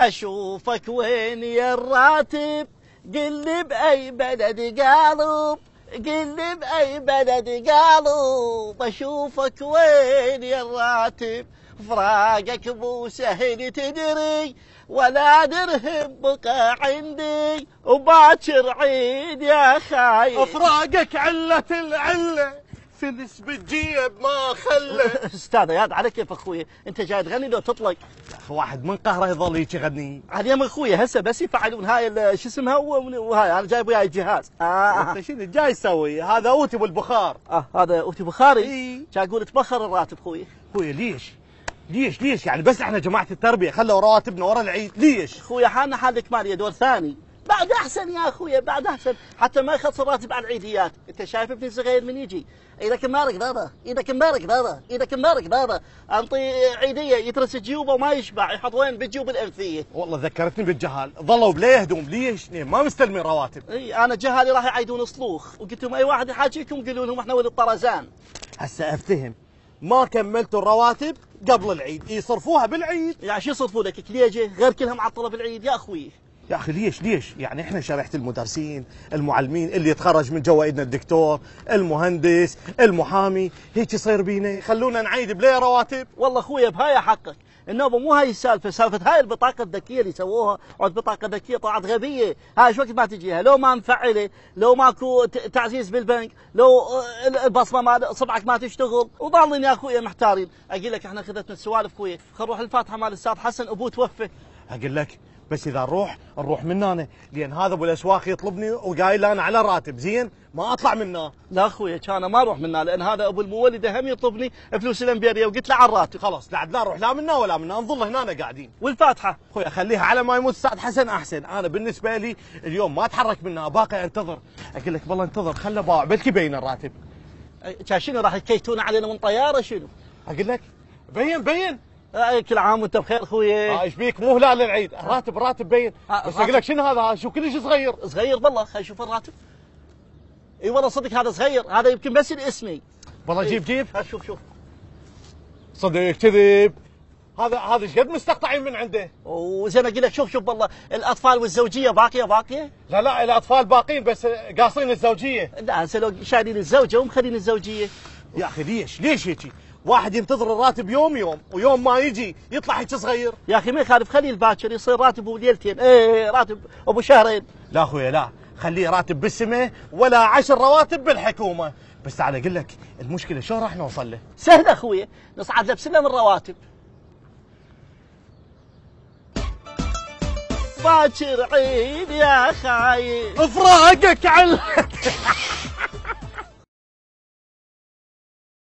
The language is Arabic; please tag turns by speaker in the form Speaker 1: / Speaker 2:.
Speaker 1: اشوفك وين يا الراتب، قل لي باي بلد قالب، قل لي باي بلد قالب، اشوفك وين يا الراتب، فراقك مو سهل تدري، ولا درهم بقى عندي، وباكر عيد يا خايف.
Speaker 2: افراقك علة العلة، فلس بالجيب ما خلى.
Speaker 1: استاذ ياد على كيف اخوي، انت جاي تغني لو تطلق؟
Speaker 2: يا اخي واحد من قهره يظل هيك يغني.
Speaker 1: عاد يا اخوي هسه بس يفعلون هاي شو اسمها وهاي انا جايب وياي الجهاز.
Speaker 2: انت شنو جاي تسوي؟ هذا اوتي بالبخار.
Speaker 1: هذا اوتي بخاري؟
Speaker 2: اي
Speaker 1: جاي اقول تبخر الراتب اخوي.
Speaker 2: اخوي ليش يعني بس احنا جماعه التربيه خلوا رواتبنا ورا العيد ليش؟
Speaker 1: اخوي حالنا حالك ماليه دور ثاني، بعد احسن يا اخوي بعد احسن، حتى ما يخلص الراتب على العيديات. انت شايف ابني الصغير من يجي ايدك مبارك بابا، ايدك مبارك بابا، ايدك مبارك بابا، انطي عيديه يترس جيوبه وما يشبع، يحط وين بالجيوب الانفيه.
Speaker 2: والله ذكرتني بالجهال، ظلوا بلا هدوم ليش؟ ما مستلمين رواتب.
Speaker 1: اي انا جهالي راح يعيدون صلوخ، وقلت لهم اي واحد يحاكيكم قولوا لهم احنا ولد الطرزان.
Speaker 2: هسه افتهم، ما كملتوا الرواتب قبل العيد يصرفوها بالعيد.
Speaker 1: يعني شو يصرفوا لك كليجه غير كلها معطله بالعيد يا اخوي؟
Speaker 2: يا اخي ليش؟ يعني احنا شريحه المدرسين، المعلمين اللي يتخرج من جوا ايدنا الدكتور، المهندس، المحامي، هيك يصير بينا يخلونا نعيد بلا رواتب؟
Speaker 1: والله اخوي بهاي حقك، النوبه مو هاي السالفه، سالفه هاي البطاقه الذكيه اللي سووها، عاد بطاقه ذكيه طلعت غبيه، هاي شو وقت ما تجيها لو ما مفعله، لو ماكو تعزيز بالبنك، لو البصمه مال صبعك ما تشتغل، وضالين يا اخوي محتارين. اقول لك احنا اخذتنا السوالف اخوي، خل نروح الفاتحه مال الاستاذ حسن ابوه توفى.
Speaker 2: اقول لك بس اذا نروح من هنا، لان هذا ابو الاسواق يطلبني وقايل لي انا على راتب زين ما اطلع منه.
Speaker 1: لا اخوي كان ما اروح منها، لان هذا ابو المولده هم يطلبني فلوس الامبيريه، وقلت له على الراتب.
Speaker 2: خلاص لا نروح لا منا ولا منا، نظل هنا قاعدين.
Speaker 1: والفاتحه
Speaker 2: اخوي خليها على ما يموت السعد حسن احسن، انا بالنسبه لي اليوم ما اتحرك منها، باقي انتظر. اقول لك والله انتظر، خله باع بلكي بين الراتب.
Speaker 1: شنو راح يكيتون علينا من طياره شنو؟
Speaker 2: اقول لك بين
Speaker 1: كل عام وانت بخير اخوي.
Speaker 2: ايش بيك مو هلال العيد، الراتب بين. بس اقول لك شنو هذا شو كلش
Speaker 1: صغير والله. خلينا نشوف الراتب. اي والله صدق هذا صغير، هذا يمكن بس الاسمي.
Speaker 2: والله جيب
Speaker 1: شوف
Speaker 2: صدق كذب، هذا ايش قد مستقطعين من عنده.
Speaker 1: وزين اقول لك شوف والله الاطفال والزوجيه باقيه.
Speaker 2: لا الاطفال باقين بس قاصين الزوجيه.
Speaker 1: لا هسه لو شايلين الزوجه ومخلين الزوجيه.
Speaker 2: يا اخي ليش هيك؟ واحد ينتظر الراتب يوم ويوم ما يجي يطلع هيك صغير.
Speaker 1: يا اخي ما يخالف، خليه الباكر يصير راتب وليلتين، راتب ابو شهرين.
Speaker 2: لا اخويا لا، خليه راتب بالسماء ولا 10 رواتب بالحكومه. بس تعال اقول لك المشكله شلون راح نوصل له؟
Speaker 1: سهل اخوي، نصعد له بسلم الرواتب. باكر عيد يا خايف،
Speaker 2: افراقك على